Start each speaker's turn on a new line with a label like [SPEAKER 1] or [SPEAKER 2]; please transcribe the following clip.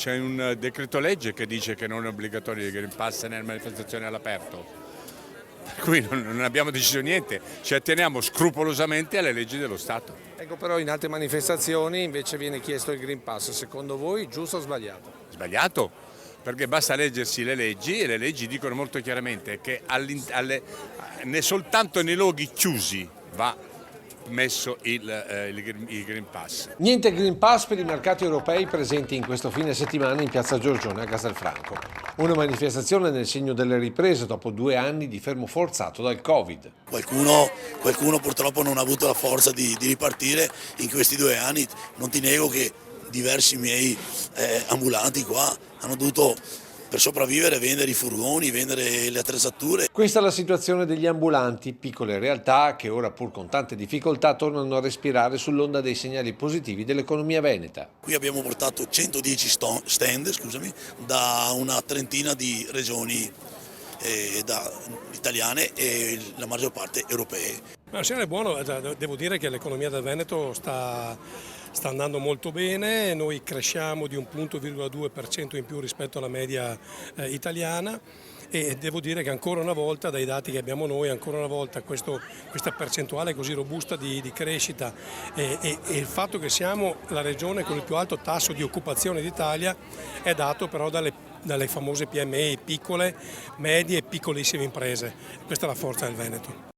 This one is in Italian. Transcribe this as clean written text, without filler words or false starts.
[SPEAKER 1] c'è un decreto legge che dice che non è obbligatorio il Green Pass nelle manifestazioni all'aperto. Per cui non abbiamo deciso niente, ci atteniamo scrupolosamente alle leggi dello Stato.
[SPEAKER 2] Ecco, però in altre manifestazioni invece viene chiesto il Green Pass, secondo voi giusto o sbagliato?
[SPEAKER 1] Sbagliato, perché basta leggersi le leggi e le leggi dicono molto chiaramente che soltanto nei luoghi chiusi va messo il Green Pass.
[SPEAKER 2] Niente Green Pass per i mercati europei presenti in questo fine settimana in piazza Giorgione a Castelfranco. Una manifestazione nel segno delle riprese dopo 2 anni di fermo forzato dal Covid.
[SPEAKER 3] Qualcuno purtroppo non ha avuto la forza di ripartire in questi 2 anni. Non ti nego che diversi miei ambulanti qua hanno dovuto, per sopravvivere, vendere i furgoni, vendere le attrezzature.
[SPEAKER 2] Questa è la situazione degli ambulanti, piccole realtà che ora, pur con tante difficoltà, tornano a respirare sull'onda dei segnali positivi dell'economia veneta.
[SPEAKER 3] Qui abbiamo portato 110 stand, da una trentina di regioni italiane e la maggior parte europee.
[SPEAKER 4] Il segnale è buono, devo dire che l'economia del Veneto sta andando molto bene, noi cresciamo di 1,2% in più rispetto alla media italiana e devo dire che ancora una volta, dai dati che abbiamo noi, ancora una volta questa percentuale così robusta di crescita e il fatto che siamo la regione con il più alto tasso di occupazione d'Italia è dato però dalle famose PMI, piccole, medie e piccolissime imprese. Questa è la forza del Veneto.